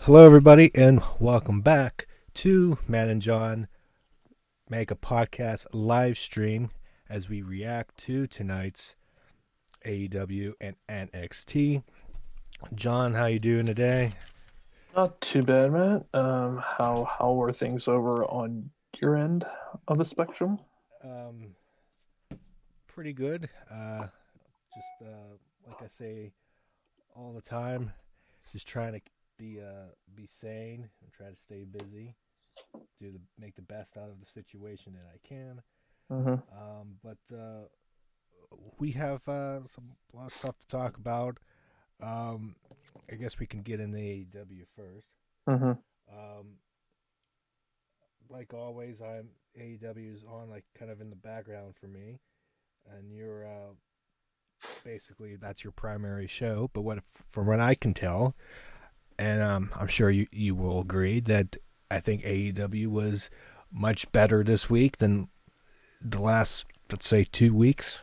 Hello, everybody, and welcome back to Matt and John Make a Podcast live stream as we react to tonight's AEW and NXT. John, how you doing today? Not too bad, Matt. How are things over on your end of the spectrum? Um, Pretty good. Just like I say all the time, just trying to be sane and try to stay busy, make the best out of the situation that I can. Mm-hmm. But we have a lot of stuff to talk about. Um, I guess we can get in the AEW first. Mm-hmm. Um, like always, I'm AEW is on like kind of in the background for me, and you're basically that's your primary show. But from what I can tell, and I'm sure you will agree that I think AEW was much better this week than the last, let's say, 2 weeks.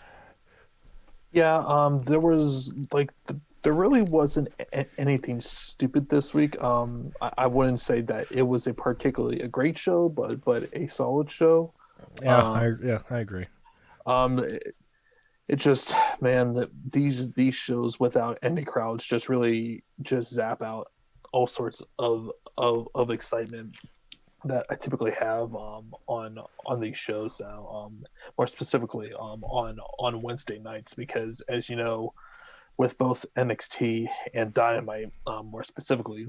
Yeah. There was there really wasn't anything stupid this week. I wouldn't say that it was a particularly a great show, but a solid show. Yeah, Um, I agree. it just man that these shows without any crowds just really just zap out all sorts of excitement that I typically have on these shows now, more specifically on Wednesday nights, because as you know, with both NXT and Dynamite, more specifically,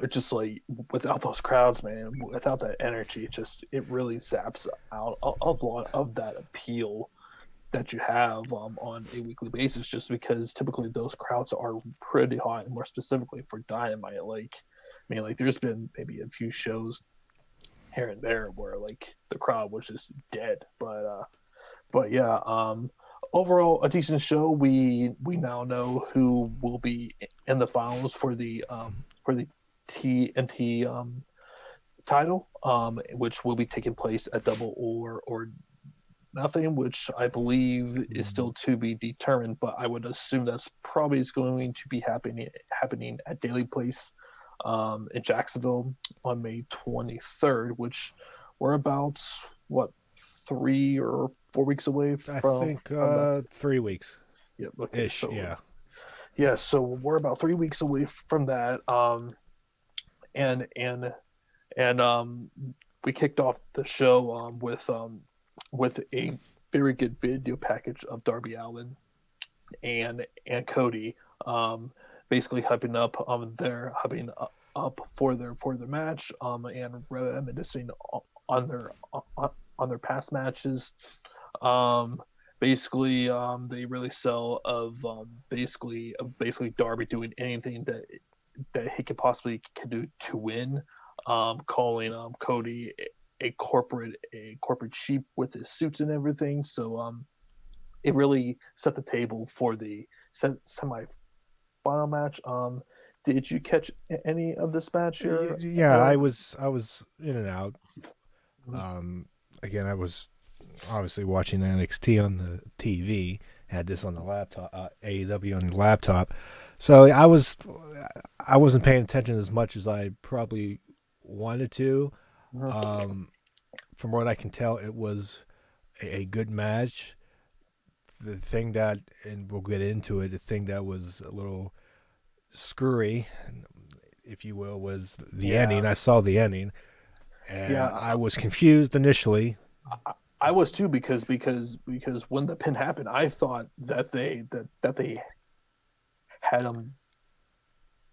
it's just like without those crowds, man, without that energy, it really zaps out a lot of that appeal that you have on a weekly basis, just because typically those crowds are pretty hot, and more specifically for Dynamite, like there's been maybe a few shows here and there where like the crowd was just dead. But yeah, overall a decent show. We now know who will be in the finals for the TNT title, which will be taking place at Double or Nothing, which I believe is still to be determined. But I would assume that's probably is going to be happening at Daily Place in Jacksonville on May 23rd, which we're about what 3 or 4 weeks away I from think that. 3 weeks Yeah, okay, ish. so Yeah. yeah, so we're about 3 weeks away from that. And and and we kicked off the show with a very good video package of Darby Allin and Cody, basically hyping up for their match, and reminiscing on their on their past matches. Um, they really sell basically Darby doing anything that he could possibly can do to win. Calling Cody a corporate sheep with his suits and everything. So it really set the table for the semi final match. Did you catch any of this match here Yeah, at I all? was in and out. Um, Again, I was obviously watching NXT on the TV. Had this on the laptop, AEW on the laptop. So I wasn't paying attention as much as I probably wanted to. Mm-hmm. Um, from what I can tell, it was a good match. The thing that, and we'll get into it, the thing that was a little screwy, if you will, was the ending. Yeah, I saw the ending, and yeah. I was confused initially. I was too, because when the pin happened, I thought that they had him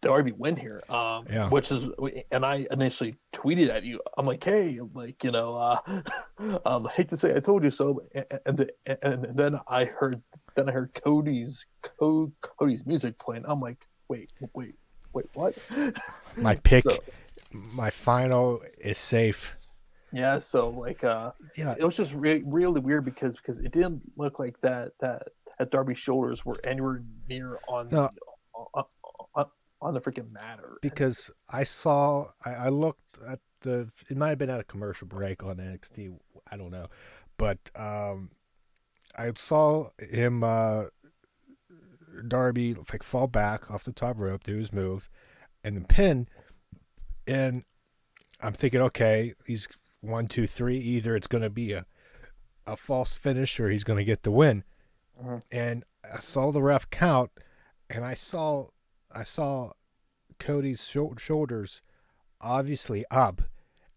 Darby win here. Yeah, Which is, and I initially tweeted at you. I'm like, hey, like hate to say I told you so, and then I heard Cody's music playing. I'm like, wait, what? my pick, So my final is safe. yeah, so Yeah, it was just really weird, because it didn't look like that Darby's shoulders were anywhere near no, on, on, on the freaking matter. because I looked at it might have been at a commercial break on NXT. I don't know, but I saw him Darby like fall back off the top rope, do his move, and then pin. And I'm thinking, okay, he's 1, 2, 3. Either it's going to be a false finish or he's going to get the win. Mhm. And I saw the ref count, and I saw Cody's shoulders obviously up.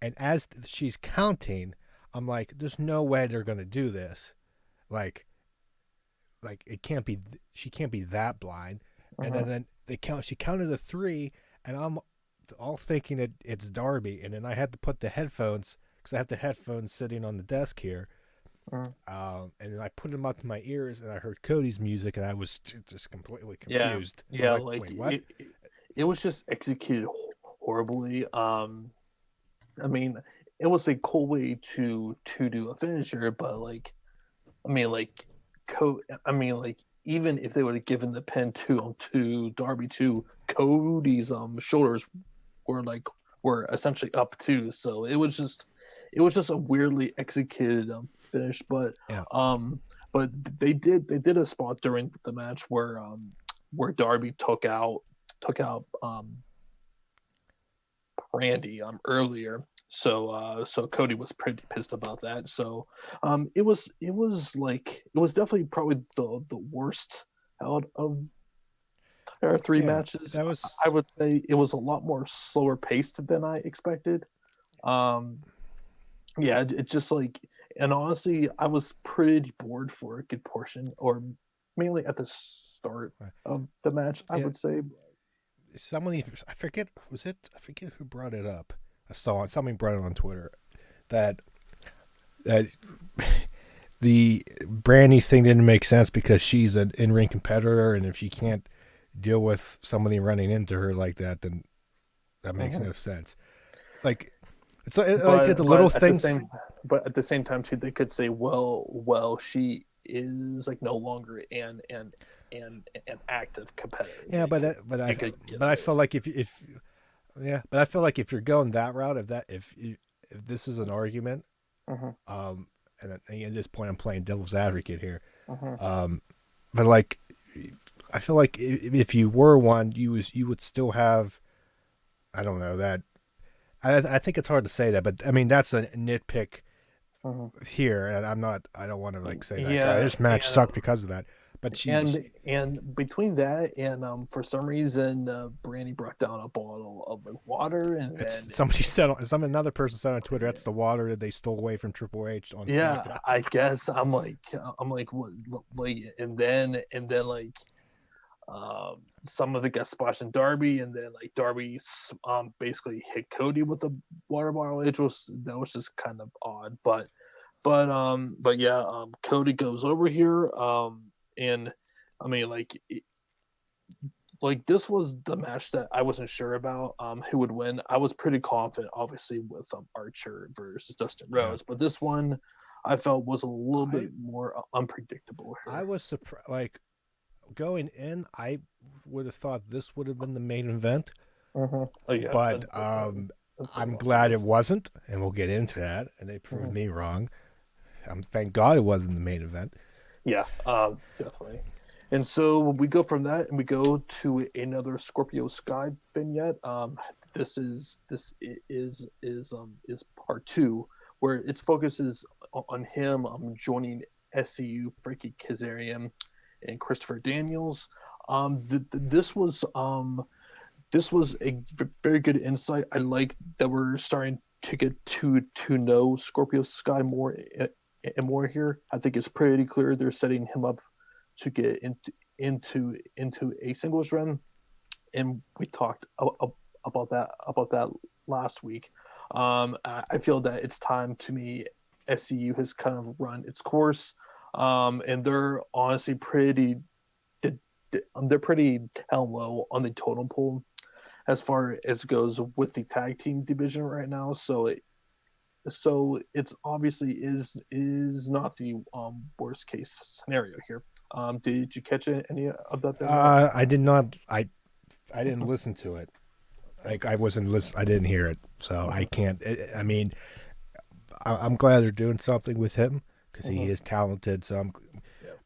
And as she's counting, I'm like, there's no way they're going to do this. Like it can't be. She can't be that blind. And then they count. She counted to 3, and I'm all thinking that it's Darby. And then I had to put the headphones because I have the headphones sitting on the desk here. And then I put them up to my ears, and I heard Cody's music, and I was just completely confused. Yeah, Like, wait, what? it was just executed horribly. I mean, it was a cool way to do a finisher, but like, I mean, like, even if they would have given the pin to Darby too, Cody's shoulders were essentially up too. So it was just a weirdly executed finish, but Yeah. but they did a spot during the match where Darby took out Randy earlier. So Cody was pretty pissed about that. So it was definitely probably the worst out of our 3 matches. That was. I would say it was a lot more slower paced than I expected. Yeah, it's just like, and honestly, I was pretty bored for a good portion, or mainly at the start of the match. I would say Somebody, I forget who brought it up. I saw it. Somebody brought it on Twitter that the Brandy thing didn't make sense because she's an in-ring competitor, and if she can't deal with somebody running into her like that, then that makes no sense. Like it's like the little things. But at the same time, too, they could say, well, she is like no longer an active competitor. Yeah, but I feel like if but I feel like if you're going that route, if this is an argument, and at this point I'm playing devil's advocate here, but like I feel like if you were one, you would still have, I don't know that. I think it's hard to say that, but I mean that's a nitpick here, and I don't want to like say that this match sucked because of that. But and between that and for some reason Brandy brought down a bottle of water, and then another person said on Twitter that's the water that they stole away from Triple H on SmackDown. I guess I'm like what, like and then like some of it got splashed in Darby, and then like Darby basically hit Cody with a water bottle. That was just kind of odd, but yeah, Cody goes over here, and I mean like this was the match that I wasn't sure about who would win. I was pretty confident, obviously, with Archer versus Dustin Rhodes, but this one I felt was a little bit more unpredictable here. I was surprised, like going in, I would have thought this would have been the main event, but I'm glad it wasn't, and we'll get into that. And they proved me wrong. Thank God it wasn't the main event. Yeah, definitely. And so we go from that, and we go to another Scorpio Sky vignette. This is part 2, where its focus is on him joining SCU, Frankie Kazarian, and Christopher Daniels. This was a very good insight. I like that we're starting to get to know Scorpio Sky more and more here. I think it's pretty clear they're setting him up to get into a singles run, and we talked about that last week. I feel that it's time to me. SCU has kind of run its course, and they're honestly pretty down low on the totem pole as far as it goes with the tag team division right now. So it's obviously is not the worst case scenario here. Did you catch any of that? I did not. I didn't listen to it. Like I didn't hear it, so I can't. I mean, I'm glad they're doing something with him because he is talented. So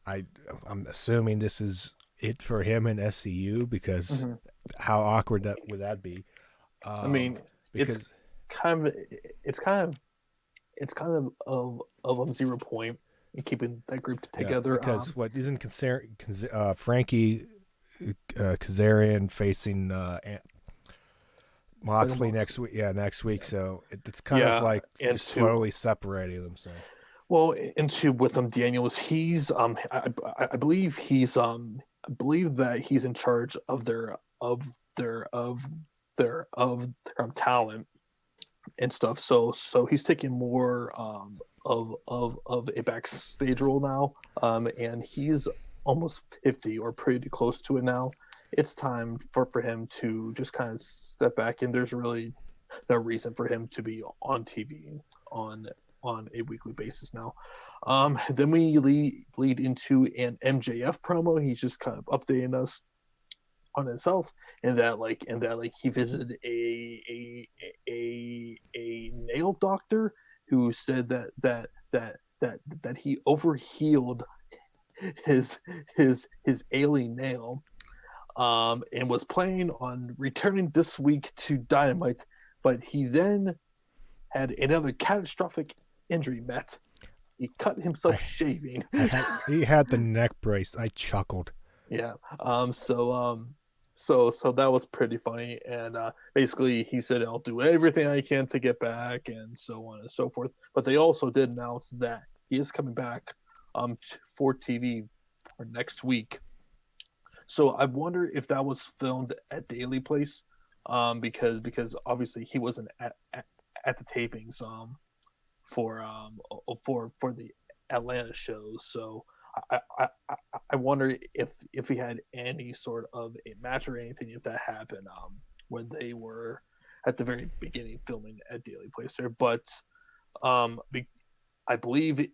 I'm assuming this is it for him in SCU because how awkward would that be? I mean, because kind of it's kind of it's kind of 0 point in keeping that group together. Because what isn't Frankie Kazarian facing Moxley next week? Yeah, next week. Yeah. So it's kind of like just slowly separating them. So, well, into with Daniels, he's I believe he's I believe that he's in charge of their talent and stuff. So he's taking more of a backstage role now. And he's almost 50 or pretty close to it now. It's time for him to just kind of step back, and there's really no reason for him to be on TV on a weekly basis now. Then we lead into an MJF promo. He's just kind of updating us on his health, and that he visited a nail doctor who said that he overhealed his ailing nail, and was planning on returning this week to Dynamite, but he then had another catastrophic injury met. He cut himself shaving. He had the neck brace. I chuckled. Yeah. So that was pretty funny, and basically he said, "I'll do everything I can to get back," and so on and so forth. But they also did announce that he is coming back for TV for next week. So I wonder if that was filmed at Daily Place, because obviously he wasn't at the tapings for the Atlanta shows. So I wonder if he had any sort of a match or anything, if that happened when they were at the very beginning filming at Daily Place there. But I believe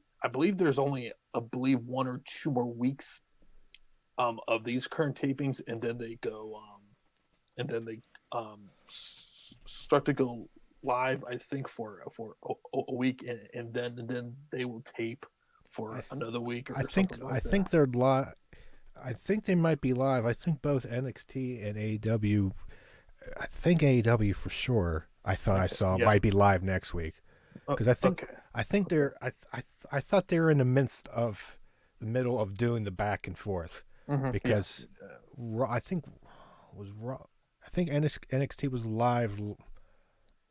there's only 1 or 2 more weeks of these current tapings, and then they go start to go live, I think, for a week, and then they will tape for another week or something like that. I think they're live. I think they might be live. I think both NXT and AEW. I think AEW for sure. I thought I saw might be live next week, because I think they're. I thought they were in the middle of doing the back and forth, because I think NXT was live.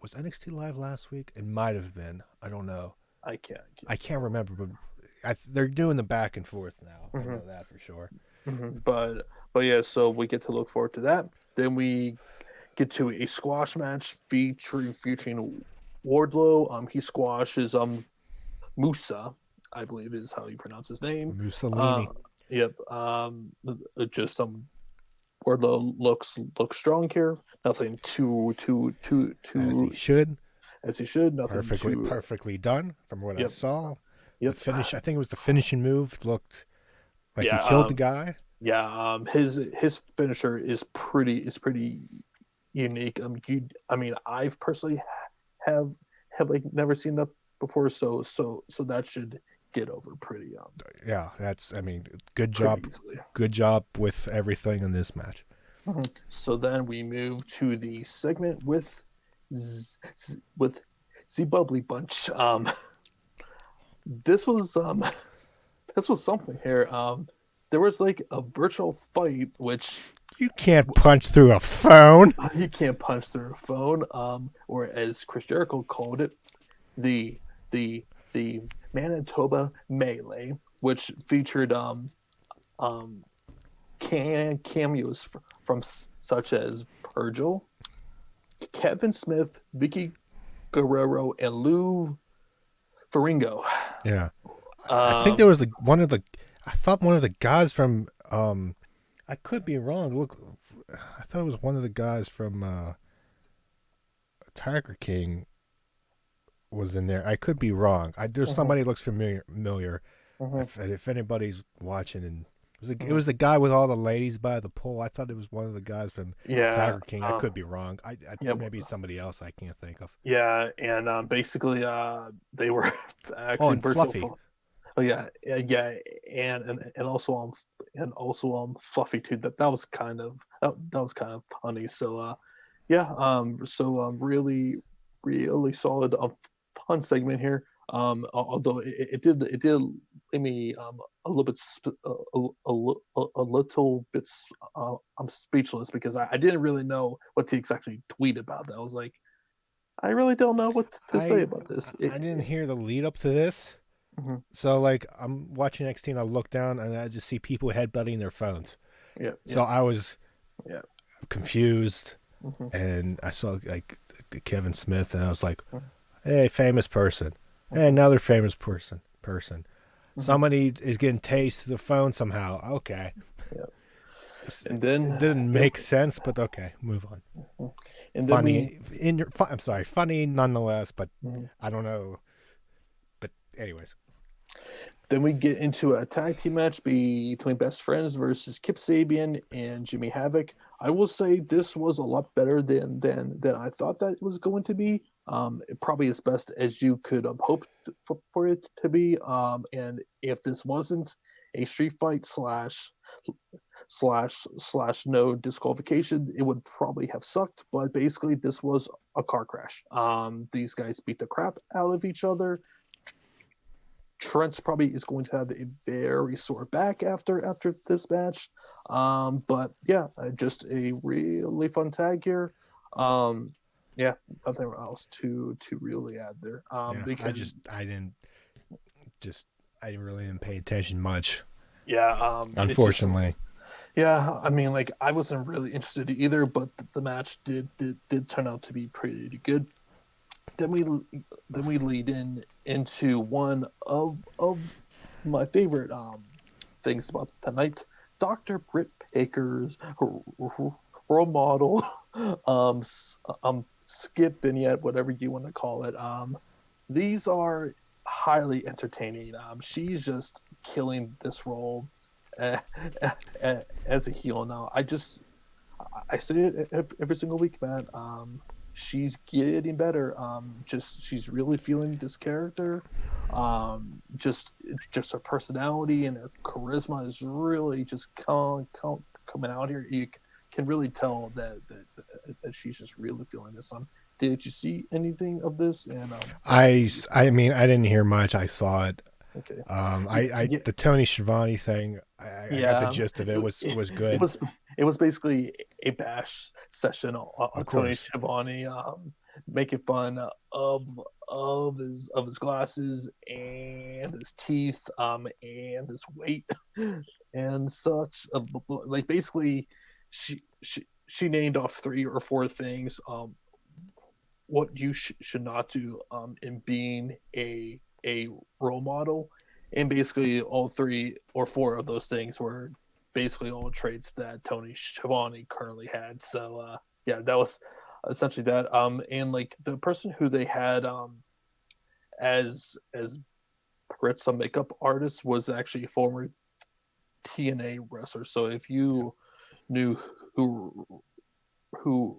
Was NXT live last week? It might have been. I don't know. I can't remember, but they're doing the back and forth now. I know that for sure. But yeah, so we get to look forward to that. Then we get to a squash match featuring Wardlow. He squashes Musa, I believe is how you pronounce his name. Mussolini. Yep. Just Wardlow looks strong here. Nothing too as he should. Nothing perfectly done from what I saw. Yep. The finish. I think it was the finishing move. Looked like he killed the guy. Yeah. His finisher is pretty unique. I've personally have like never seen that before. So that should get over pretty. Yeah, that's. Good job. Good job with everything in this match. So then we move to the segment with the Bubbly Bunch. This was something here. There was like a virtual fight, which you can't punch through a phone. You can't punch through a phone. Or as Chris Jericho called it, the Manitoba Melee, which featured cameos from such as Virgil, Kevin Smith, Vicky Guerrero, and Lou Ferrigno. Yeah, I think there was one of the guys from. I could be wrong. Look, I thought it was one of the guys from Tiger King was in there. I could be wrong. There's somebody who looks familiar. If anybody's watching, and it was the guy with all the ladies by the pool. I thought it was one of the guys from Tiger King. I could be wrong. Maybe it's somebody else I can't think of. Yeah, and basically they were actually and Fluffy. Oh yeah, and also Fluffy too. That was kind of funny. So Yeah. So really solid, fun segment here. Although it did leave me a little bit a little bit I'm speechless because I didn't really know what to exactly tweet about that. I was like, I really don't know what to say I about this. I didn't hear the lead up to this. Mhm. So like I'm watching NXT and I look down and I just see people headbutting their phones. Yeah, So yeah, I was yeah. confused Mhm, and I saw like Kevin Smith and I was like, mhm, "Hey, famous person. Hey, mhm, another famous person. mhm. Somebody is getting tased through the phone somehow." Okay. Yeah. And It didn't then make sense, but okay, move on. mhm. and then we Funny I'm sorry, funny nonetheless, but mhm. I don't know. But anyways, Then we get into a tag team match between Best Friends versus Kip Sabian and Jimmy Havoc. I will say this was a lot better than I thought that it was going to be. Probably as best as you could have hoped for it to be. And if this wasn't a street fight slash no disqualification, it would probably have sucked. But basically, this was a car crash. These guys beat the crap out of each other. Trent's probably is going to have a very sore back after this match. But yeah, just a really fun tag here. Um, yeah, nothing else to really add there. yeah, Because just I didn't really even pay attention much, yeah, it's just unfortunately. yeah. I mean, like I wasn't really interested either, but the match did turn out to be pretty good. Then we then we lead into one of my favorite things about tonight. Dr. Britt Baker's role model, skip vignette, whatever you want to call it. These are highly entertaining. She's just killing this role uh, as a heel now. I say it every single week, man. She's getting better. Just she's really feeling this character. Just her personality and her charisma is really just coming out here. You can really tell that she's just really feeling this. Did you see anything of this? And I mean, I didn't hear much. I saw it. okay, I yeah, the Tony Schiavone thing. I got the yeah, gist of it. Was it good, was it was basically a bash session of on Tony course. Schiavone, making fun of of his glasses and his teeth, and his weight and such. Like basically, she named off three or four things. What you should not do in being a role model, and basically all three or four of those things were basically all traits that Tony Schiavone currently had. So yeah, that was essentially that. And like the person who they had as Brit, some makeup artist, was actually a former TNA wrestler. So if you knew who who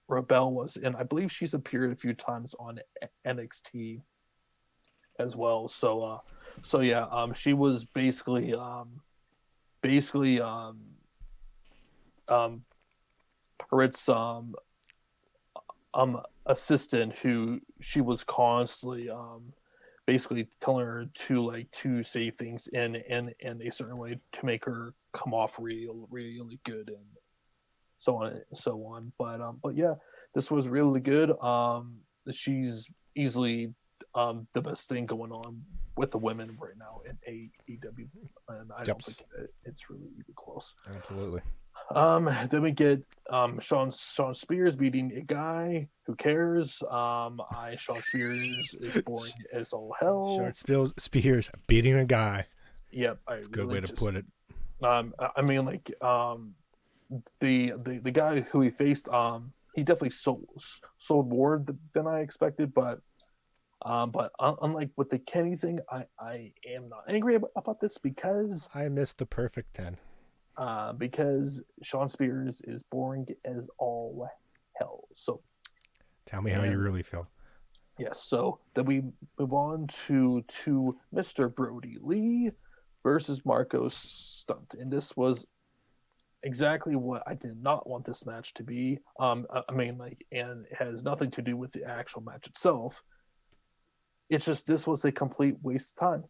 Rebel was, and I believe she's appeared a few times on NXT as well. So yeah, she was basically um, Parit's assistant, who she was constantly basically telling her to say things in a certain way to make her come off really good, and so on and so on. But yeah, this was really good. She's easily the best thing going on with the women right now in AEW, and I Yep, don't think it's really even close. absolutely. Then we get Sean Spears beating a guy. Who cares? Sean Spears is boring as all hell. Short Spears beating a guy. Yep, I It's a good really way to just put it. I mean like the guy who he faced, he definitely sold more than I expected, but unlike with the Kenny thing, I am not angry about this I missed the perfect 10. because Sean Spears is boring as all hell. So Tell me how you and really feel. yes, so then we move on to Mr. Brody Lee versus Marco Stunt, and this was exactly what I did not want this match to be. I mean, like, and it has nothing to do with the actual match itself. It's just this was a complete waste of time.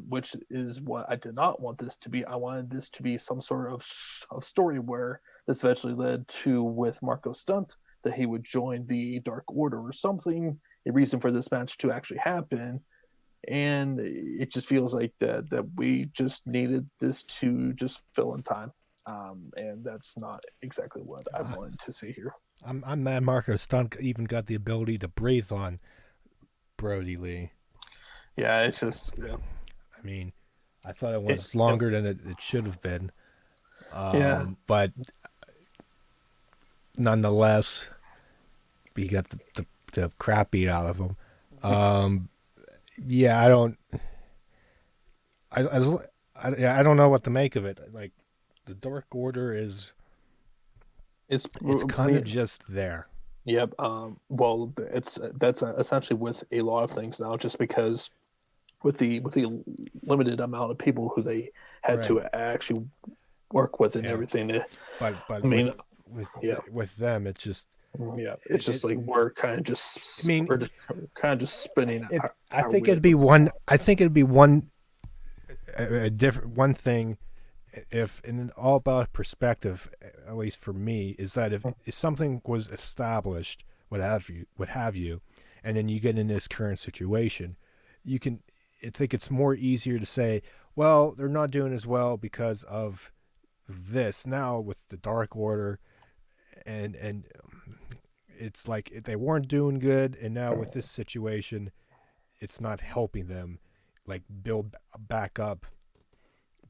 Which is what I did not want this to be. I wanted this to be some sort of story where this eventually led to with Marco Stunt that he would join the Dark Order or something, a reason for this match to actually happen. And it just feels like that we just needed this to just fill in time. And that's not exactly what I I, wanted to see here. I'm mad Marco Stunt even got the ability to breathe on Brody Lee. Yeah, it's just yeah. I mean, I thought it It, was yep. longer than it should have been. Yeah. But nonetheless, he got the crap beat out of him. Um, yeah, I don't. I don't know what to make of it. Like the Dark Order is, It's it's I kind of mean just there. yep. Well, it's that's essentially with a lot of things now, just because with the limited amount of people who they had Right. to actually work with and Yeah. everything. But I mean, yeah, with them, it's just yeah. It's it. just like we're kind of I mean, just spinning it. I our think wheels it'd with be this one. stuff. I think it'd be one a different one thing if in all about perspective, at least for me, is that if something was established, what have you, and then you get in this current situation, you can. I think it's more easier to say, well, they're not doing as well because of this now with the Dark Order, and it's like they weren't doing good, and now with this situation, it's not helping them, like back up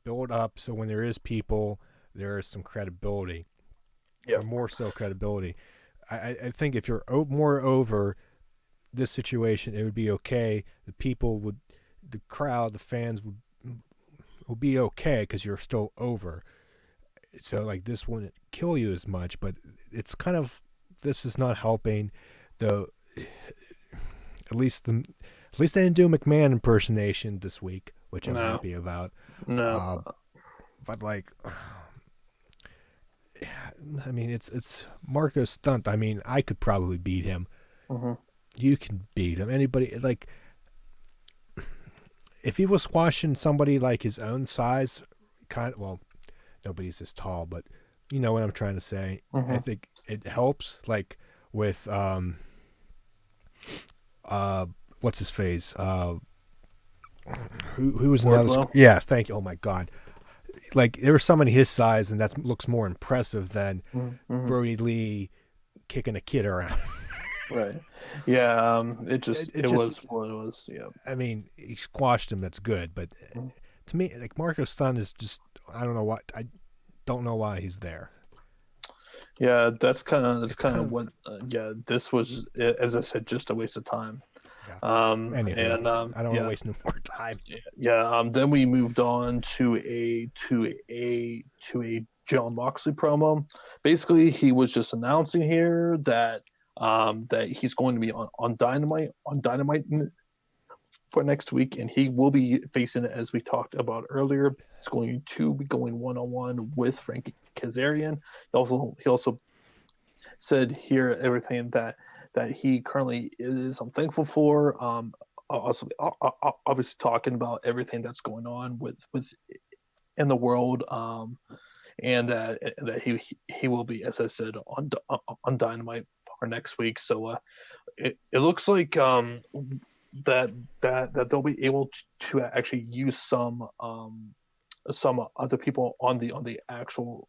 build up so when there is people, there is some credibility, Yeah, or more so credibility. I think if you're more over this situation, it would be okay. The crowd, the fans would be okay because you're still over. So like this wouldn't kill you as much, but it's kind of this is not helping. The at least they didn't do a McMahon impersonation this week, which I'm no, happy about. no, Uh, but like I mean, it's Marco Stunt. I mean, I could probably beat him. hmm You can beat him. Anybody like if he was squashing somebody like his own size, kind of, well, nobody's this tall, but you know what I'm trying to say. I hmm think it helps. Like with uh what's his face who was another Wardlow. yeah thank you oh my god like there was somebody his size and that looks more impressive than Mm-hmm. Brody Lee kicking a kid around. Right. Yeah. it It just was what it was. Yeah. I mean, he squashed him. That's good, but to me, like Marco Stunt is just I don't know what I don't know why he's there. Yeah. That's It's kind kind of of what. Yeah. This was, as I said, just a waste of time. yeah. Anywho, I don't want to Yeah. waste no more time. Yeah. Then we moved on to a Jon Moxley promo. Basically, he was just announcing here that he's going to be on Dynamite for next week, and he will be facing it as we talked about earlier. He's going to be going one on one with Frankie Kazarian. He also said here everything that he currently is. I'm thankful for. Also, obviously talking about everything that's going on with in the world. And that he will be, as I said, on Dynamite for next week. So it looks like that that they'll be able to actually use some other people on the actual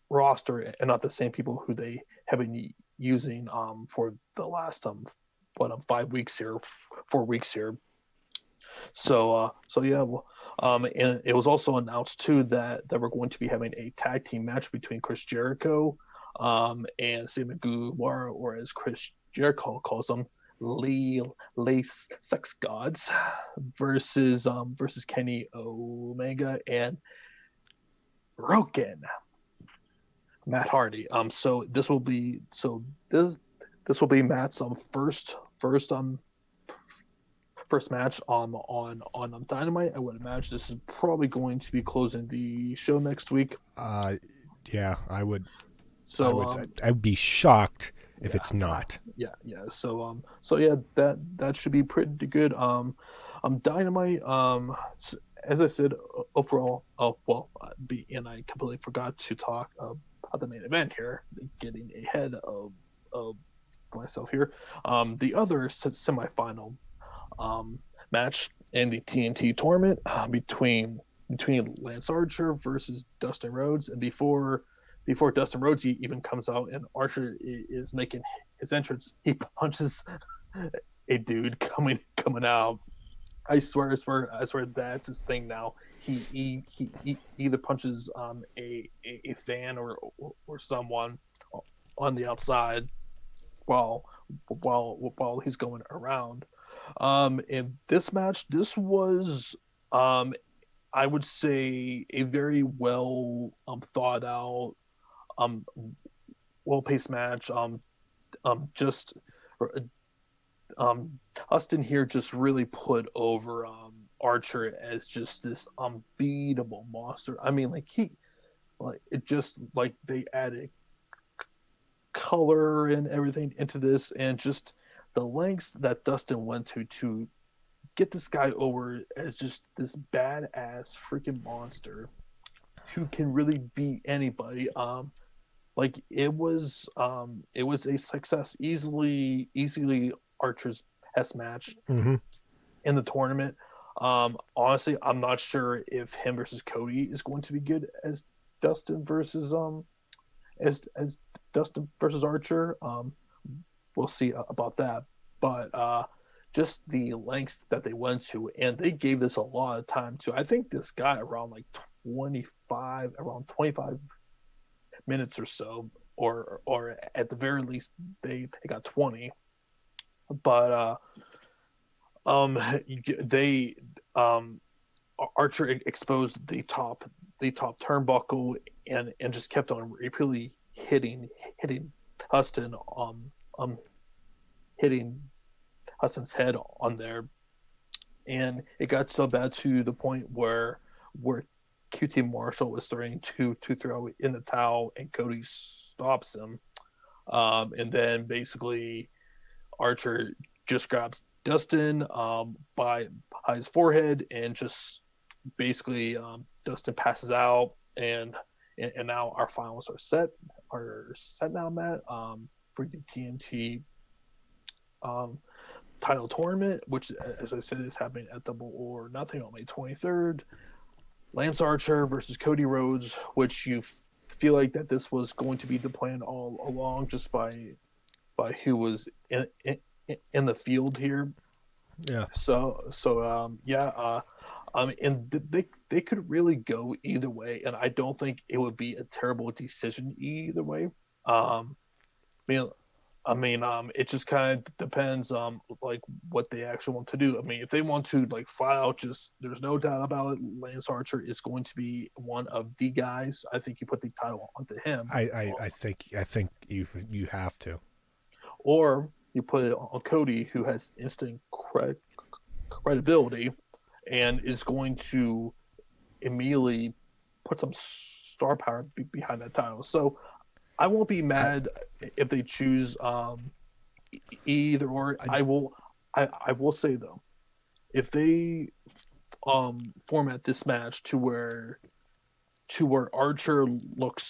roster and not the same people who they have been using for the last 5 weeks here, 4 weeks here. So yeah, well, and it was also announced too that we're going to be having a tag team match between Chris Jericho, and Steve Guevara, or as Chris Jericho calls them, Lace Sex Gods, versus Kenny Omega and Roken Matt Hardy. This will be Matt's first match on Dynamite. I would imagine this is probably going to be closing the show next week. Yeah, I would. I So would. I would be shocked if yeah, it's not. yeah. So yeah, that should be pretty good. Dynamite. As I said, overall, and I completely forgot to talk about the main event here. Getting ahead of myself here. The other semifinal um match in the TNT tournament between Lance Archer versus Dustin Rhodes, and before Dustin Rhodes even comes out and Archer is making his entrance, he punches a dude coming out. I swear that's his thing now. He either punches a fan or someone on the outside while while he's going around. In this match, this was I would say a very well thought out, um well paced match. Just um Austin here just really put over Archer as just this unbeatable monster. I mean, like he like it just like they added color and everything into this, and just the lengths that Dustin went to get this guy over as just this badass freaking monster who can really beat anybody. Like it was a success, easily Archer's best match Mm-hmm. in the tournament. Honestly, I'm not sure if him versus Cody is going to be good as Dustin versus as Dustin versus Archer. We'll see about that. But just the lengths that they went to, and they gave this a lot of time to. I think this got around like 25 minutes or so, or at the very least they got 20. But they Archer exposed the top turnbuckle and just kept on repeatedly hitting Huston um hitting Huston's head on there, and it got so bad to the point where QT Marshall was starting to throw in the towel, and Cody stops him, and then basically Archer just grabs Dustin by his forehead and just basically Dustin passes out, and now our finals are set now, Matt, for the TNT um, title tournament, which, as I said, is happening at Double or Nothing on May 23rd. Lance Archer versus Cody Rhodes, which you feel like that this was going to be the plan all along, just by who was in the field here. Yeah. And they could really go either way, and I don't think it would be a terrible decision either way. I mean, it just kind of depends like what they actually want to do. I mean, if they want to like flat out, just there's no doubt about it, Lance Archer is going to be one of the guys. I think you put the title onto him, I think you have to. or you put it on Cody, who has instant credibility and is going to immediately put some star power behind that title. So I won't be I, mad if they choose either or. I I will say though, if they format this match to where Archer looks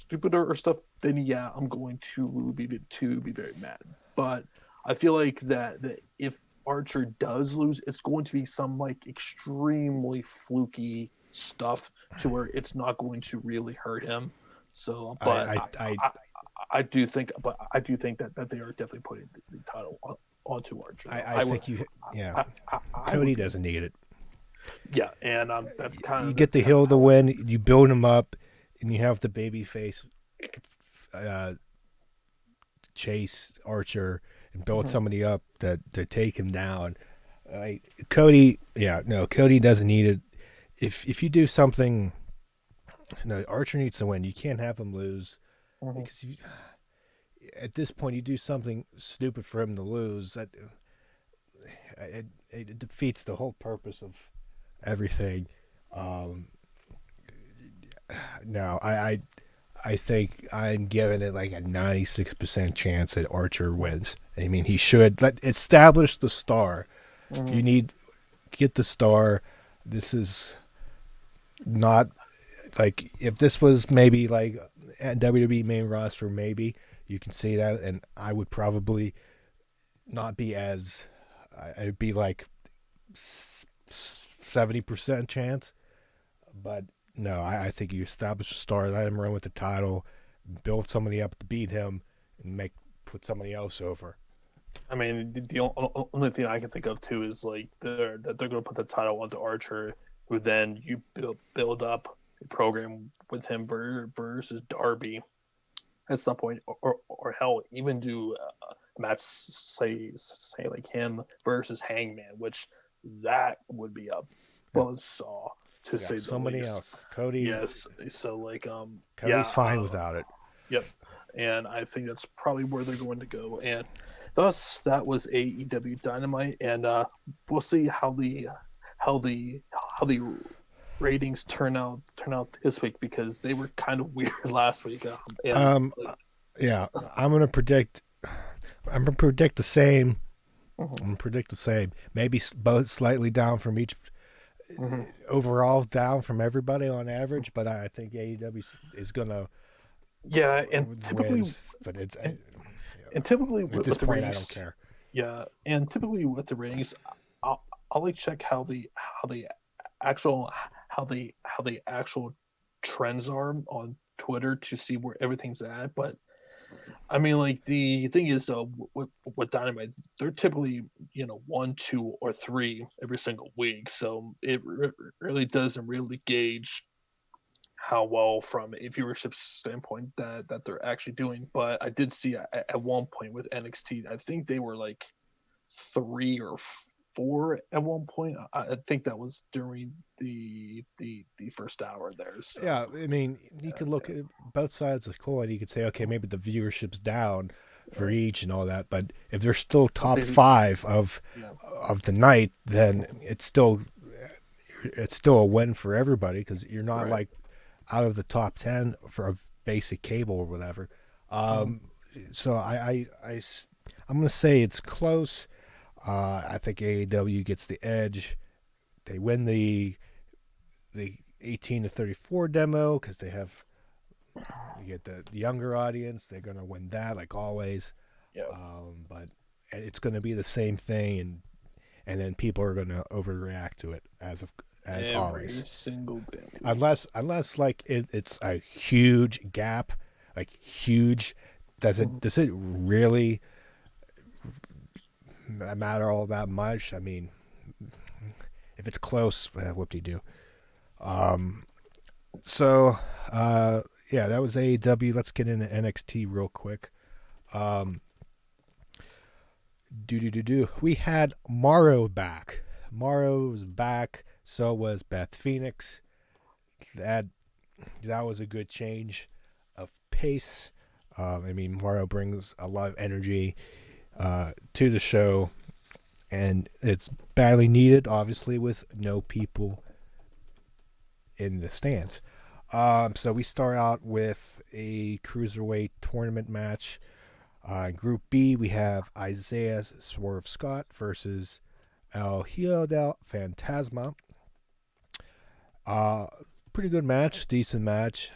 stupider or stuff, then yeah, I'm going to be very mad. But I feel like that if Archer does lose, it's going to be some like extremely fluky stuff to where it's not going to really hurt him. So, but I do think that they are definitely putting the title onto Archer. I think you. Yeah. I Cody would, doesn't need it. yeah, and that's kind You of get the hill to win. You build him up, and you have the baby face uh, chase Archer and build Mhm. somebody up to take him down. Cody, yeah, no, Cody doesn't need it. If you do something, no, Archer needs to win. You can't have him lose Mhm. because at this point you do something stupid for him to lose. It defeats the whole purpose of everything. Um, no, I think I'm giving it like a 96% chance that Archer wins. I mean, he should establish the star. Mm-hmm. You need get the star. This is not like if this was maybe like at WWE main roster, maybe you can see that, and I would probably not be as I'd be like 70% chance, but no, I think you establish a star, let him run with the title, build somebody up to beat him, and put somebody else over. I mean, the only thing I can think of too is like they're going to put the title onto Archer, who then you build up a program with him versus Darby at some point, or hell, even do a match say like him versus Hangman, which that would be a buzzsaw to say the somebody least. else, Cody. Yes, so like Cody's fine without it. Yep, and I think that's probably where they're going to go. And thus, that was AEW Dynamite, and we'll see how the ratings turn out this week, because they were kind of weird last week. Yeah, I'm gonna predict the same. I'm gonna predict the same. Maybe both slightly down from each. Overall down from everybody on average, but I think AEW is gonna. Yeah, and typically, but it's and typically at this point, ratings, I don't care. Yeah, and typically with the ratings, I'll like check how the actual trends are on Twitter to see where everything's at. But I mean, like the thing is, with Dynamite, they're typically 1, 2, or 3 every single week, so it really doesn't really gauge how well from a viewership standpoint that they're actually doing. But I did see at one point with NXT, I think they were like 3 or 4 at one point. I think that was during the first hour there. So, yeah, I mean, you could look at both sides of the coin. You could say, okay, maybe the viewership's down for each and all that, but if they're still top 5 of the night, then it's still a win for everybody, because you're not like out of the top 10 for a basic cable or whatever. So I'm gonna say it's close. I think AEW gets the edge. They win the 18 to 34 demo, because you get the younger audience. They're gonna win that like always. Yeah. But it's gonna be the same thing, and then people are gonna overreact to it as every always. Single day. Unless like it's a huge gap, like huge. Does it really matter all that much? I mean, if it's close, whoop-de-doo. So yeah, that was AEW. Let's get into NXT real quick. We had Morrow back. Morrow was back. So was Beth Phoenix. That was a good change of pace. I mean, Morrow brings a lot of energy to the show, and it's badly needed, obviously, with no people in the stands. So we start out with a cruiserweight tournament match. In Group B, we have Isaiah Swerve Scott versus El Hijo del Fantasma. Pretty good match, decent match.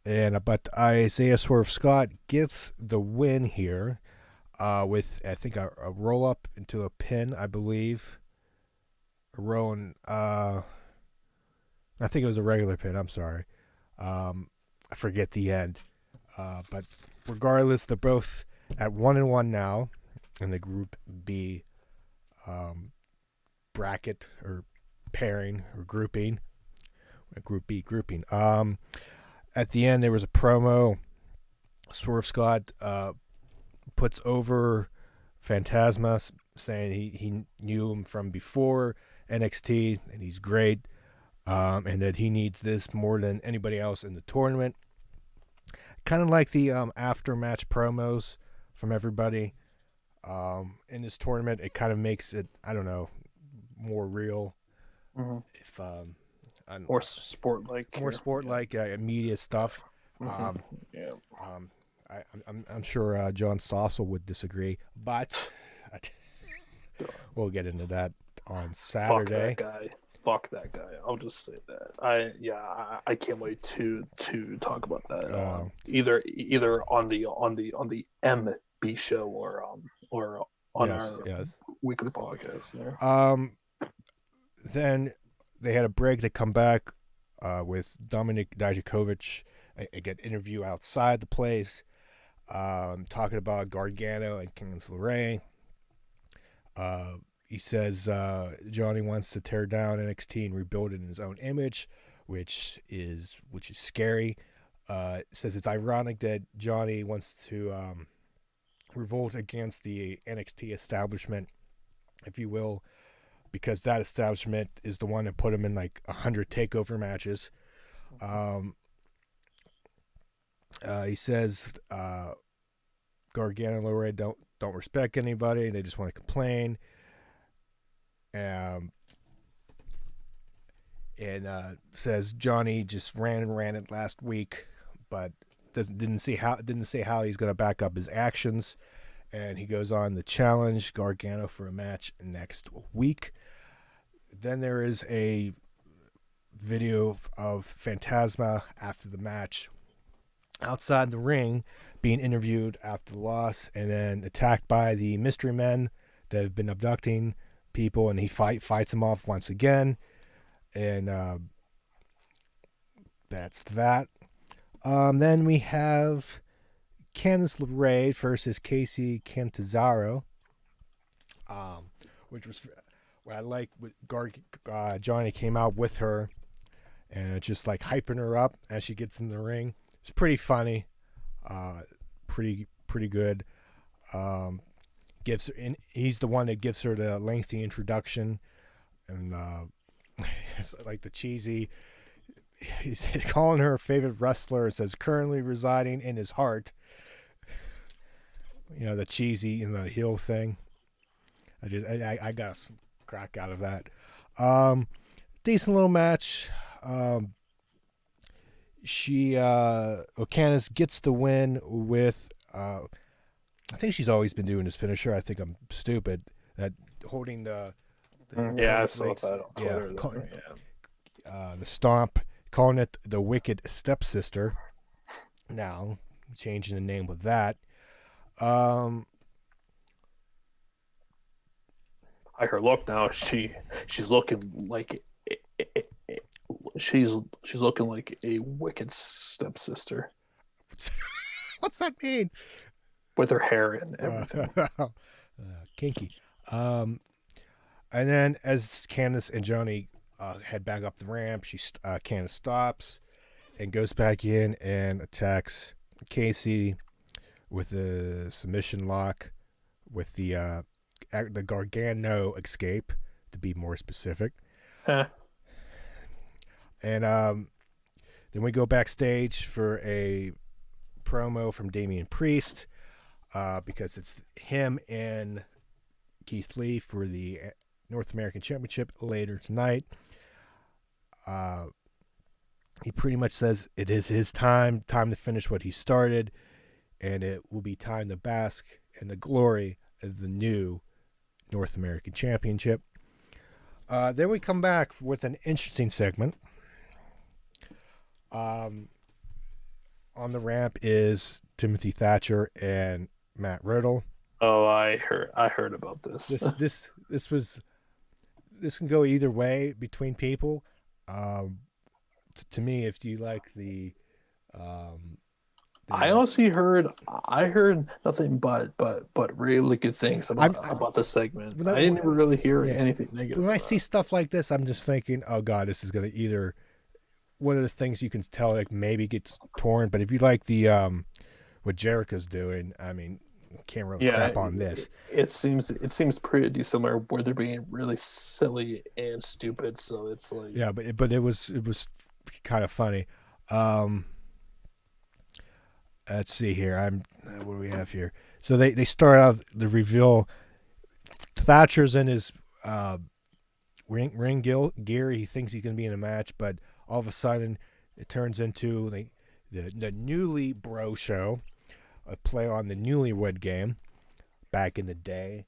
But Isaiah Swerve Scott gets the win here with, I think, a roll up into a pin, I believe. A Rowan, I think it was a regular pin. I'm sorry. I forget the end. But regardless, they're both at 1-1 now in the Group B bracket, or pairing, or grouping. Group B grouping. At the end, there was a promo. Swerve Scott puts over Phantasma, saying he knew him from before NXT, and he's great, and that he needs this more than anybody else in the tournament. Kind of like the after-match promos from everybody in this tournament. It kind of makes it, I don't know, more real. Mm-hmm. If more sport like. More sport like media stuff. Yeah. I'm sure John Stossel would disagrey, but we'll get into that on Saturday. Fuck that guy. I'll just say that. I can't wait to talk about that. Either on the MB show or on our weekly podcast. Yeah. Then they had a break. They come back with Dominik Dijakovic. I get an interview outside the place, talking about Gargano and Candice LeRae. He says Johnny wants to tear down NXT and rebuild it in his own image, which is scary. Says it's ironic that Johnny wants to revolt against the NXT establishment, if you will, because that establishment is the one that put him in like 100 takeover matches. He says Gargano and LeRae don't respect anybody. They just want to complain. And says Johnny just ran it last week, but didn't say how he's going to back up his actions. And he goes on to challenge Gargano for a match next week. Then there is a video of Phantasma after the match outside the ring being interviewed after the loss, and then attacked by the mystery men that have been abducting people, and he fights them off once again. And that's that. Then we have Candice LeRae versus Casey Catanzaro, which was what I like. Johnny came out with her and just like hyping her up as she gets in the ring. It's pretty funny, pretty good. He's the one that gives her the lengthy introduction, and it's like the cheesy. He's calling her a favorite wrestler. It says currently residing in his heart. You know, the cheesy and the heel thing. I got some crack out of that. Decent little match. Candice gets the win with I think she's always been doing this finisher. I think I'm stupid at holding the I saw that on Twitter. The stomp, calling it the Wicked Stepsister. Now changing the name with that. I her look now. She's looking like she's looking like a wicked stepsister. What's that mean? With her hair and everything. Kinky. And then as Candice and Johnny head back up the ramp, Candice stops and goes back in and attacks Casey with a submission lock with the Gargano escape, to be more specific. And then we go backstage for a promo from Damian Priest, because it's him and Keith Lee for the North American Championship later tonight. He pretty much says it is his time to finish what he started, and it will be time to bask in the glory of the new North American Championship. Then we come back with an interesting segment. On the ramp is Timothy Thatcher and Matt Riddle. Oh, I heard about this. This can go either way between people. To me, if you like the I honestly heard nothing but really good things about the segment. I didn't really hear anything negative. When I see stuff like this, I'm just thinking, oh god, this is going to either one of the things you can tell like maybe gets torn, but if you like the what Jericho's doing, I mean, can't really crap on this. It seems pretty dissimilar where they're being really silly and stupid, so it's like but it was kind of funny. Let's see here. What do we have here? So they start out the reveal. Thatcher's in his ring gear. He thinks he's going to be in a match, but all of a sudden it turns into the Newly Bro Show, a play on the Newlywed Game back in the day.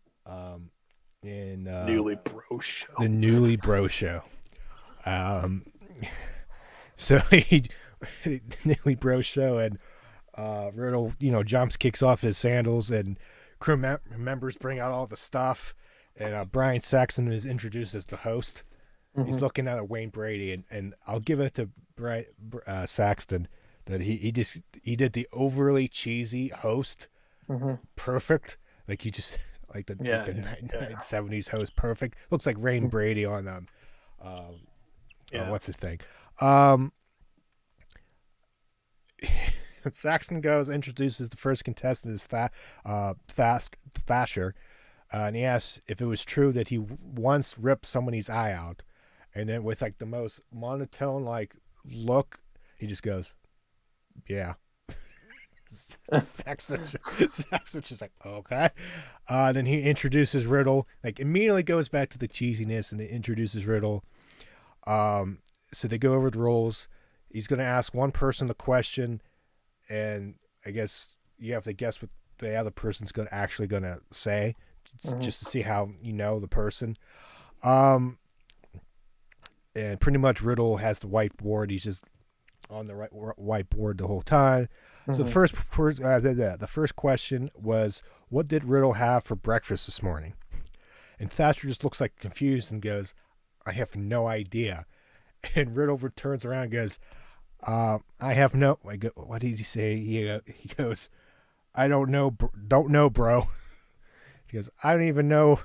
Newly Bro Show. The Newly Bro Show. So he Newly Bro Show, and Riddle, kicks off his sandals, and crew members bring out all the stuff, and Brian Saxton is introduced as the host. Mm-hmm. He's looking at Wayne Brady, and I'll give it to Saxton that he did the overly cheesy host perfect. Like he just like the 1970s host perfect. Looks like Wayne Brady on what's the thing? Saxton goes, introduces the first contestant as Thrasher, and he asks if it was true that he once ripped somebody's eye out, and then with like the most monotone like look, he just goes, "Yeah." Saxton's just like, okay. Then he introduces Riddle, like immediately goes back to the cheesiness, and he introduces Riddle. So they go over the roles. He's going to ask one person the question, and I guess you have to guess what the other person's actually going to say, just to see how you know the person. And pretty much Riddle has the whiteboard. He's just on the whiteboard the whole time. So the first question was, what did Riddle have for breakfast this morning? And Thatcher just looks like confused and goes, I have no idea. And Riddle turns around and goes, I have no... what did he say? He goes, I don't know, bro. He goes, I don't even know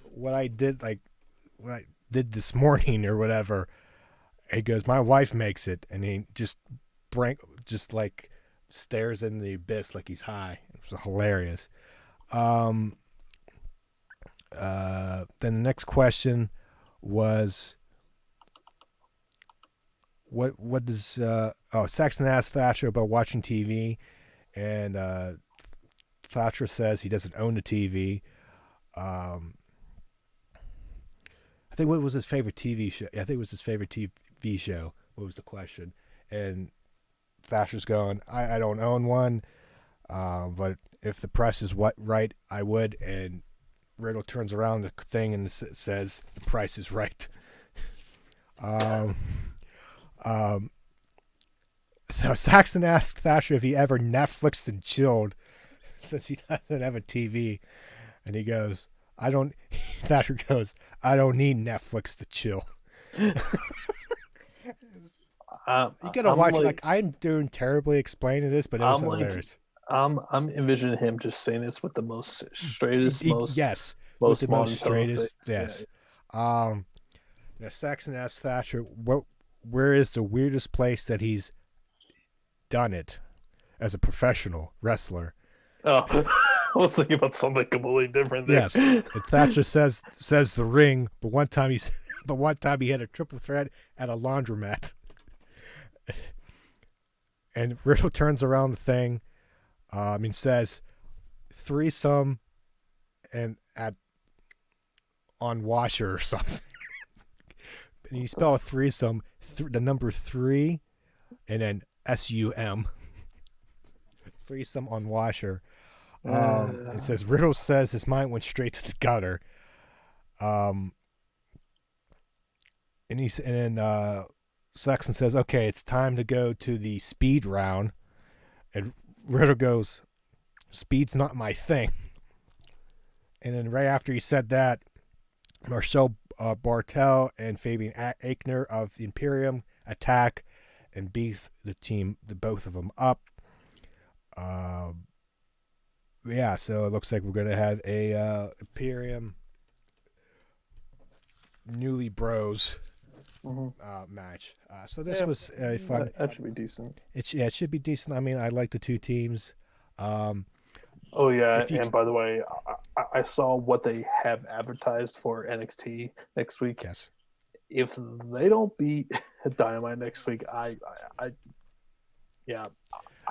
what I did this morning or whatever. And he goes, my wife makes it. And he just stares in the abyss like he's high. It was hilarious. Then the next question was, what does Saxton asked Thatcher about watching TV, and Thatcher says he doesn't own a TV. I think what was his favorite TV show? I think it was his favorite TV show. What was the question? And Thatcher's going, I don't own one, but if the price is right, I would. And Riddle turns around the thing and says, the price is right. So Saxton asked Thatcher if he ever Netflixed and chilled, since he doesn't have a TV. And he goes, Thatcher goes, I don't need Netflix to chill. You gotta watch it. I'm doing terribly explaining this, but it was hilarious. I'm envisioning him just saying this with the most straightest, most straightest. Yes. Now Saxton asked Thatcher, where is the weirdest place that he's done it as a professional wrestler? Oh, I was thinking about something completely different there. Yes, and Thatcher says the ring, but one time he had a triple threat at a laundromat. And Riddle turns around the thing, and says threesome, and on washer or something. And you spell a threesome, the number 3, and then SUM. Threesome on washer. It says Riddle says his mind went straight to the gutter. And then Saxton says, okay, it's time to go to the speed round. And Riddle goes, speed's not my thing. And then right after he said that, Marcel Bartel and Fabian Aichner of the Imperium attack and beat the both of them up. So it looks like we're going to have a Imperium Newly Bros match. So this was fun. That should be decent. It should be decent. I mean, I like the two teams. And by the way, I saw what they have advertised for NXT next week. Yes. If they don't beat Dynamite next week, I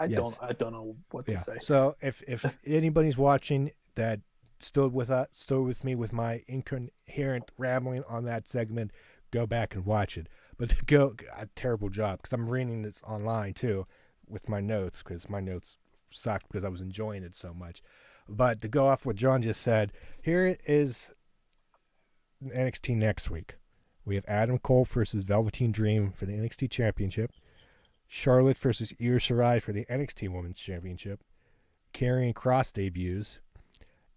don't know what to say. So if anybody's watching that stood with me with my incoherent rambling on that segment, go back and watch it. But to go, a terrible job, because I'm reading this online too with my notes, because my notes sucked because I was enjoying it so much. But to go off what John just said, here is NXT next week. We have Adam Cole versus Velveteen Dream for the NXT Championship. Charlotte versus Io Shirai for the NXT Women's Championship. Karrion Kross debuts.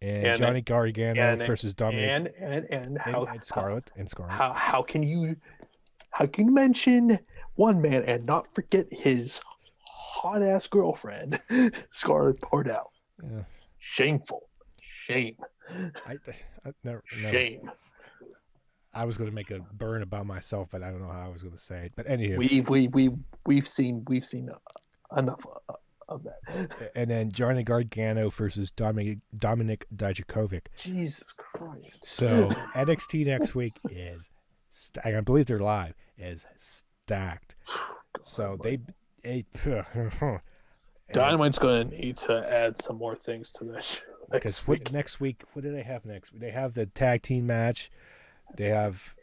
And Johnny Gargano versus Dominic and Scarlett. How can you mention one man and not forget his hot ass girlfriend, Scarlett Bordeaux? Yeah. Shameful. Shame. Shame. I was going to make a burn about myself, but I don't know how I was going to say it. But anyway, we've seen enough of that. And then Johnny Gargano versus Dominic Dijakovic. Jesus Christ! So NXT next week is, I believe they're live, is stacked. So Dynamite's going to need to add some more things to this. Because next week, what do they have next? They have the tag team match. They have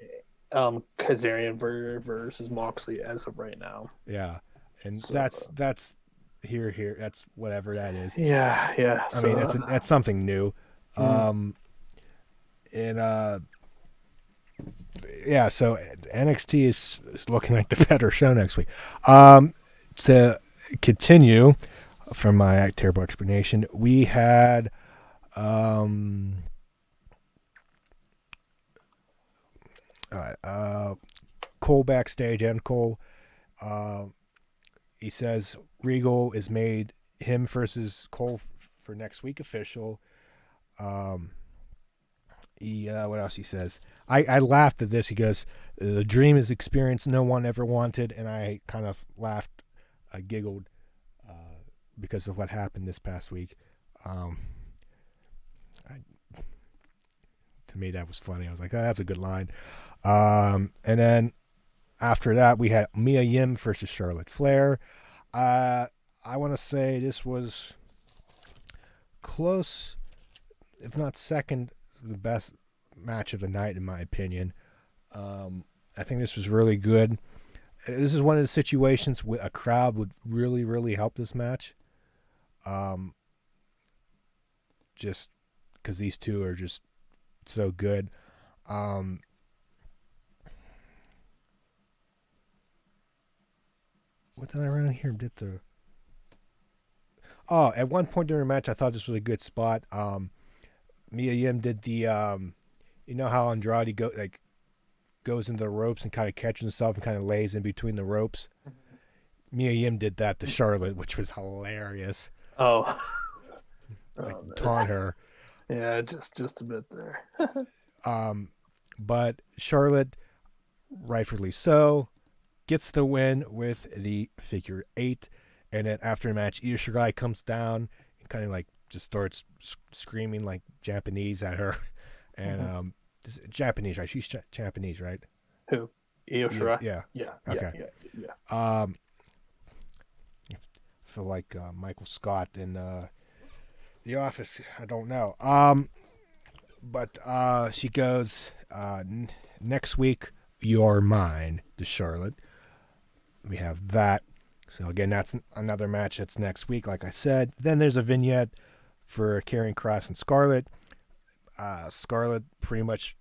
Kazarian versus Moxley as of right now. Yeah, and so, that's here. That's whatever that is. Yeah. I mean, that's something new. So NXT is looking like the better show next week. To continue from my terrible explanation, we had Cole backstage, and Cole he says Regal is made him versus Cole for next week official. What else he says? I laughed at this. He goes, the dream is experience no one ever wanted, and I kind of laughed. I giggled because of what happened this past week. To me, that was funny. I was like, oh, that's a good line. And then after that, we had Mia Yim versus Charlotte Flair. I want to say this was close, if not second, the best match of the night, in my opinion. I think this was really good. This is one of the situations where a crowd would really, really help this match. Just because these two are just so good. What did I run here? At one point during the match, I thought this was a good spot. Mia Yim did the, you know how Andrade goes into the ropes and kind of catches himself and kind of lays in between the ropes. Mia Yim did that to Charlotte, which was hilarious. Oh, taunt her. Yeah, just a bit there. But Charlotte, rightfully so, gets the win with the figure 8, and then after the match, Io Shirai comes down and kind of just starts screaming like Japanese at her, and this is Japanese, right? She's Japanese, right? Who? Io Shirai? Yeah. Okay. Yeah. I feel like Michael Scott in The Office. I don't know. But she goes, next week, you're mine, to Charlotte. We have that. So, again, that's another match that's next week, like I said. Then there's a vignette for Karrion Kross and Scarlett. Scarlett pretty much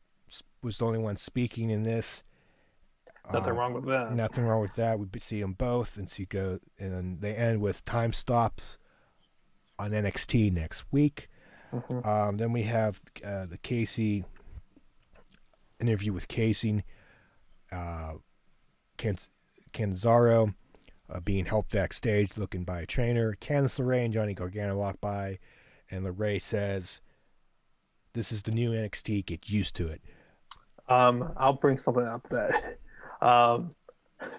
was the only one speaking in this. Nothing wrong with that. Nothing wrong with that. We see them both, and and they end with time stops on NXT next week. Mm-hmm. Then we have the Casey interview with Casey. Canzaro being helped backstage, looking by a trainer. Candice LeRae and Johnny Gargano walk by, and LeRae says, "This is the new NXT. Get used to it." I'll bring something up that.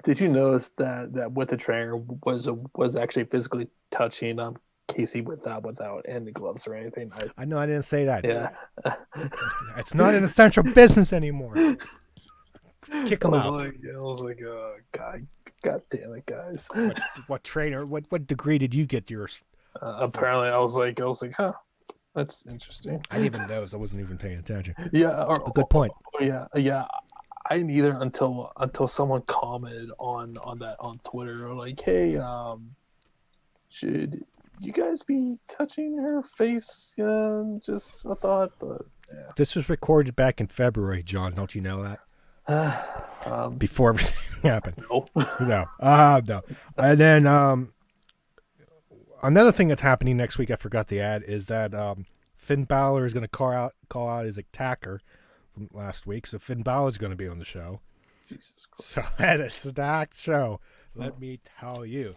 Did you notice that with the trainer was actually physically touching Casey without any gloves or anything? I know, I didn't say that. Yeah, it's not an essential business anymore. Kick him out. I was like, God damn it, guys! What trainer? What degree did you get yours? Apparently, I was like, huh. That's interesting. I didn't even notice. I wasn't even paying attention. Yeah, A good point. Yeah. I didn't either until someone commented on that on Twitter, like, "Hey, should you guys be touching her face?" Just a thought, but yeah. This was recorded back in February, John. Don't you know that? Before everything happened. No. No. No. And then another thing that's happening next week, I forgot the ad, is that Finn Balor is going to call out his attacker from last week. So Finn Balor is going to be on the show. Jesus Christ. So that's a stacked show, let me tell you.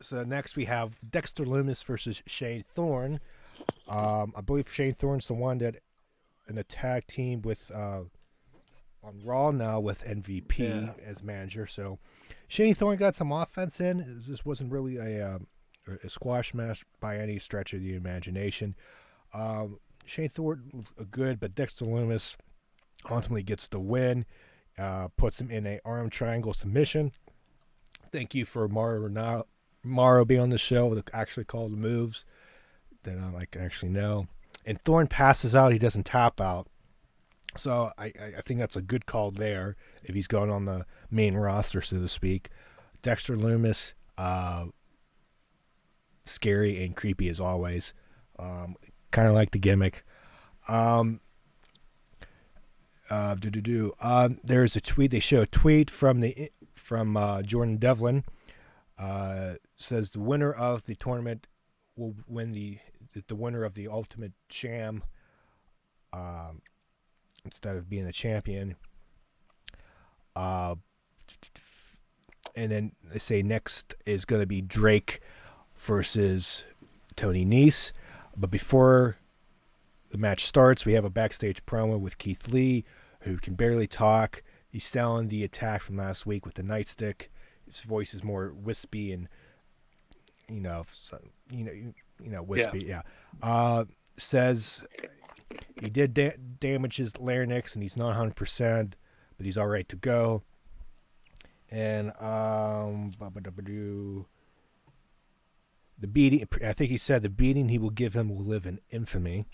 So next we have Dexter Loomis versus Shane Thorne. I believe Shane Thorne's the one that in a tag team with on Raw now with MVP as manager. So Shane Thorne got some offense in. This wasn't really a squash match by any stretch of the imagination. Shane Thorne good, but Dexter Loomis ultimately gets the win. Puts him in a arm triangle submission. Thank you for Mauro being on the show to actually call the moves that I can actually know. And Thorne passes out. He doesn't tap out. So I think that's a good call there if he's going on the main roster, so to speak. Dexter Loomis, scary and creepy as always. Kind of like the gimmick. There's a tweet. They show a tweet from Jordan Devlin. Says the winner of the tournament will win the winner of the Ultimate Jam instead of being a champion. And then they say next is going to be Drake versus Tony Nese. But before the match starts, we have a backstage promo with Keith Lee, who can barely talk. He's selling the attack from last week with the nightstick. His voice is more wispy and wispy. Yeah. Says he did damage his larynx and he's not 100%, but he's all right to go. And the beating, I think he said the beating he will give him will live in infamy.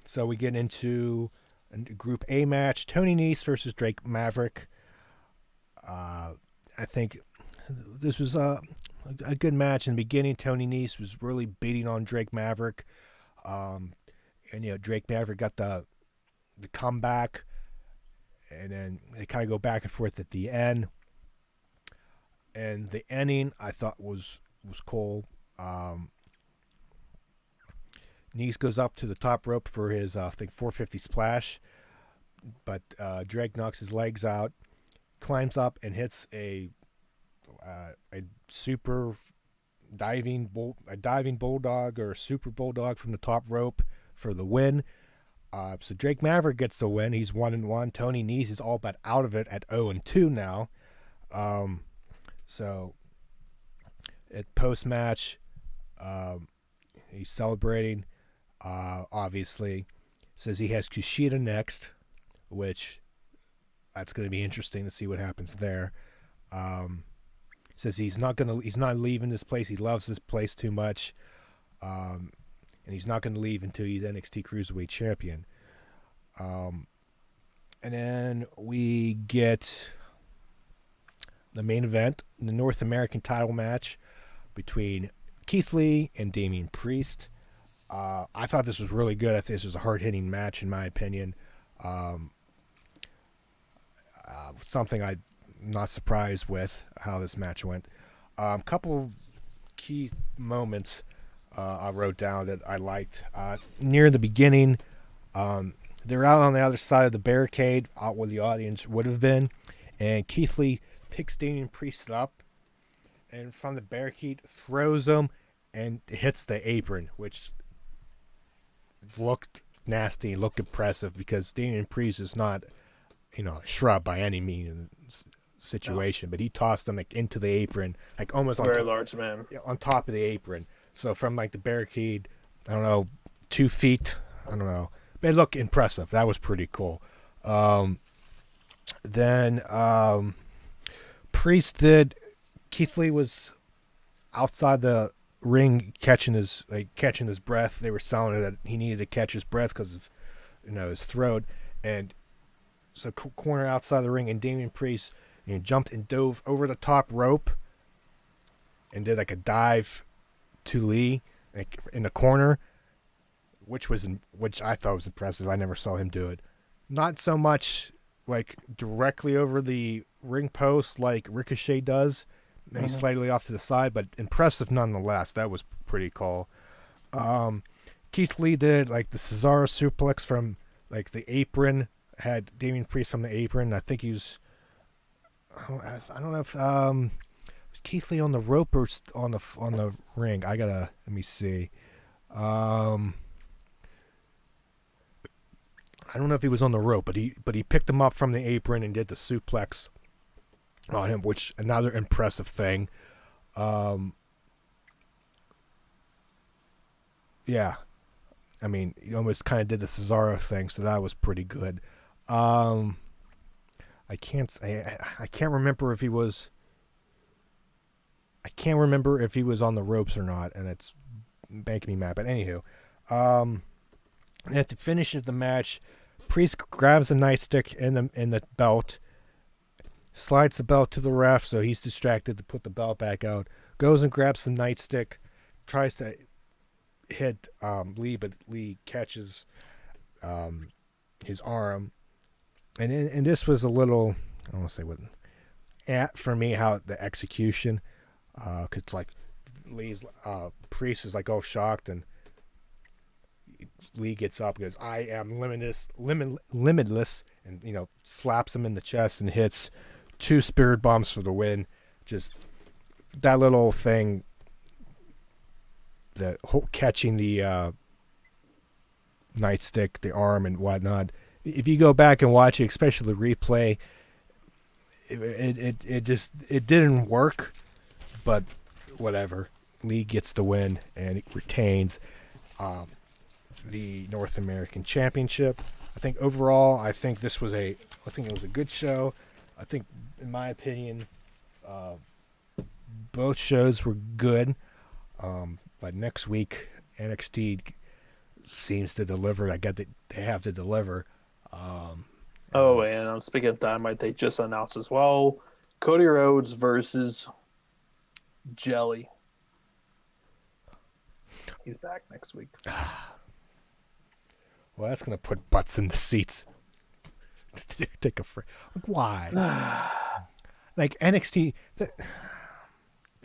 So we get into a Group A match: Tony Nese versus Drake Maverick. I think this was a good match in the beginning. Tony Nese was really beating on Drake Maverick, and Drake Maverick got the comeback, and then they kind of go back and forth at the end. And the ending I thought was cool. Nese goes up to the top rope for his, 450 splash, but Drake knocks his legs out, climbs up and hits a super diving bulldog or a super bulldog from the top rope for the win. So Drake Maverick gets the win. He's 1-1. Tony Nese is all but out of it at 0-2 now. So at post match, he's celebrating. Obviously, says he has Kushida next, which that's going to be interesting to see what happens there. Says he's not leaving this place. He loves this place too much, and he's not going to leave until he's NXT Cruiserweight Champion. And then we get the main event, the North American title match between Keith Lee and Damian Priest. I thought this was really good. I think this was a hard-hitting match, in my opinion. Something I'm not surprised with how this match went. A couple key moments I wrote down that I liked. Near the beginning, they're out on the other side of the barricade, out where the audience would have been, and Keith Lee picks Damian Priest up, and from the barricade throws him and hits the apron, which looked nasty and looked impressive because Damian Priest is not, a shrub by any means situation, but he tossed him into the apron, almost large man on top of the apron. So from the barricade, I don't know, 2 feet, I don't know, but it looked impressive. That was pretty cool. Then Priest Keith Lee was outside the ring catching his breath. They were selling it that he needed to catch his breath because of his throat, and so corner outside the ring, and Damian Priest jumped and dove over the top rope and did like a dive to Lee in the corner, which I thought was impressive. I never saw him do it. Not so much like directly over the ring post like Ricochet does, maybe slightly off to the side, but impressive nonetheless. That was pretty cool. Keith Lee did like the Cesaro suplex from like the apron, had Damian Priest from the apron. I think he was, I don't know if was Keith Lee on the rope or on the ring. Let me see. I don't know if he was on the rope, but he picked him up from the apron and did the suplex on him, which another impressive thing. Yeah, I mean, he almost kind of did the Cesaro thing, so that was pretty good. I can't remember if he was. I can't remember if he was on the ropes or not, and it's making me mad. But anywho, and at the finish of the match, Priest grabs a nightstick in the belt, slides the belt to the ref, so he's distracted to put the belt back out. Goes and grabs the nightstick, tries to hit Lee, but Lee catches his arm, and this was a little, I don't want to say what, for me, how the execution, because like Lee's Priest is like all shocked, and Lee gets up and goes, "I am limitless," and slaps him in the chest and hits 2 spirit bombs for the win. Just that little thing, the whole catching the nightstick, the arm and whatnot. If you go back and watch it, especially the replay, it didn't work, but whatever. Lee gets the win and it retains the North American Championship. I think overall, I think it was a good show. I think, in my opinion, both shows were good. But next week, NXT seems to deliver. I get that they have to deliver. And speaking of Dynamite, they just announced as well, Cody Rhodes versus Jelly. He's back next week. Well, that's going to put butts in the seats. Take a why? Like NXT. The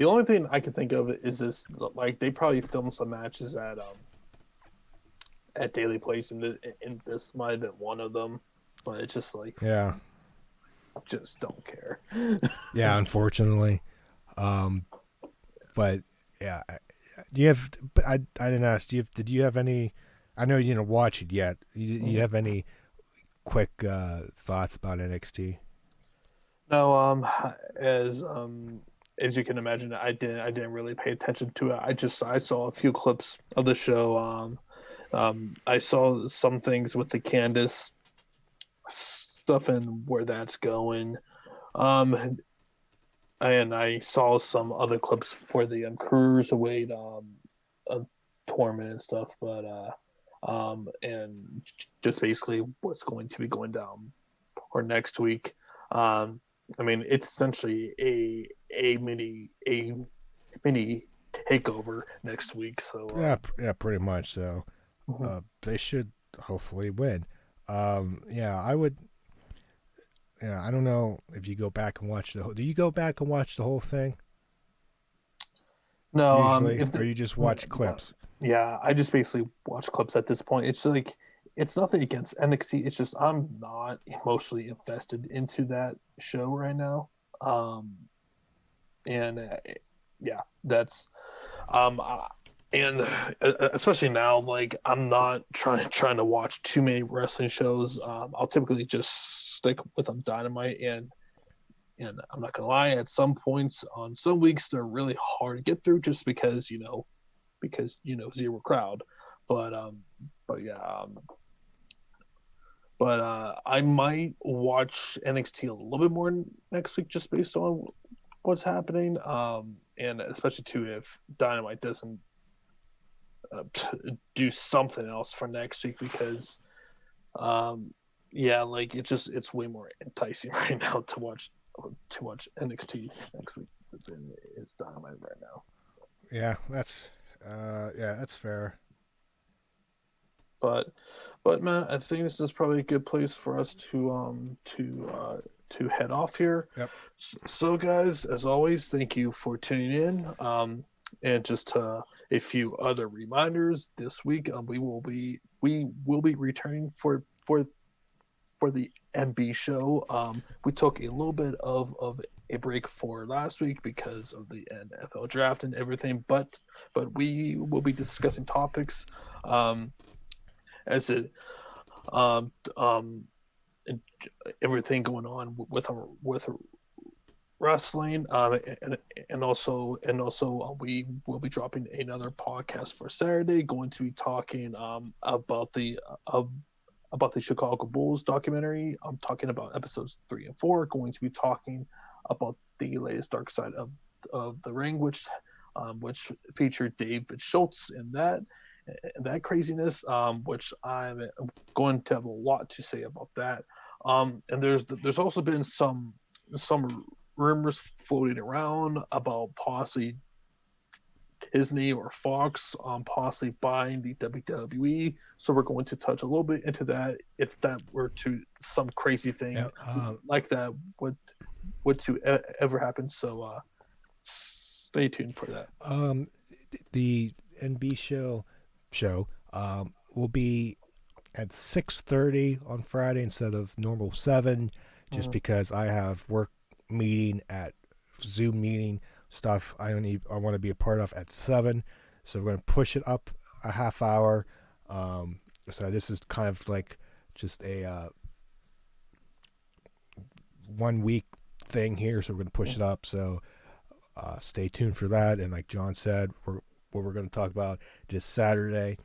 only thing I can think of is this: like they probably filmed some matches at Daily Place, and this might have been one of them. But it's just like, just don't care. Yeah, unfortunately. But yeah, do you have? I didn't ask. Did you have any? I know you didn't watch it yet. You have any quick thoughts about NXT? No, as you can imagine, I didn't really pay attention to it. I saw a few clips of the show. I saw some things with the Candace stuff and where that's going. And I saw some other clips for the Cruiserweight tournament and stuff, but and just basically what's going to be going down or next week. I mean, it's essentially a mini takeover next week. So yeah, pretty much. So they should hopefully win. I would. Yeah, I don't know if you go back and watch do you go back and watch the whole thing? No, usually, or you just watch clips? Yeah, I just basically watch clips at this point. It's like, it's nothing against NXT. It's just I'm not emotionally invested into that show right now. Yeah, that's and especially now, like I'm not trying to watch too many wrestling shows. I'll typically just stick with them Dynamite, and I'm not gonna lie, at some points on some weeks they're really hard to get through just because zero crowd. But yeah. But I might watch NXT a little bit more next week just based on what's happening, and especially too if Dynamite doesn't do something else for next week because, yeah, like it's way more enticing right now to watch NXT next week than it's Dynamite right now. Yeah, that's fair. But man, I think this is probably a good place for us to head off here. Yep. So guys, as always, thank you for tuning in. And just a few other reminders this week, we will be returning for the MB show. We took a little bit of a break for last week because of the NFL draft and everything, but we will be discussing topics as it and everything going on with wrestling, and also we will be dropping another podcast for Saturday. Going to be talking about the Chicago Bulls documentary. I'm talking about episodes 3 and 4. Going to be talking about the latest Dark Side of the Ring, which featured David Schultz in that. And that craziness, which I'm going to have a lot to say about that. And there's also been some rumors floating around about possibly Disney or Fox possibly buying the WWE. So we're going to touch a little bit into that if that were to some crazy thing like that would to ever happen. So stay tuned for that. The NB show will be at 6:30 on Friday instead of normal 7, just because I have work meeting at Zoom meeting stuff I want to be a part of at 7, so we're going to push it up a half hour. So this is kind of like just a 1 week thing here, so we're going to push it up. So stay tuned for that. And like John said, what we're going to talk about this Saturday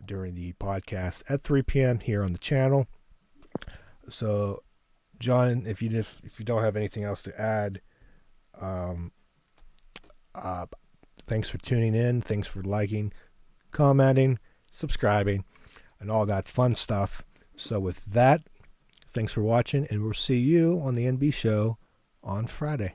during the podcast at 3 p.m. here on the channel. So, John, if you don't have anything else to add, thanks for tuning in. Thanks for liking, commenting, subscribing, and all that fun stuff. So with that, thanks for watching, and we'll see you on the NB show on Friday.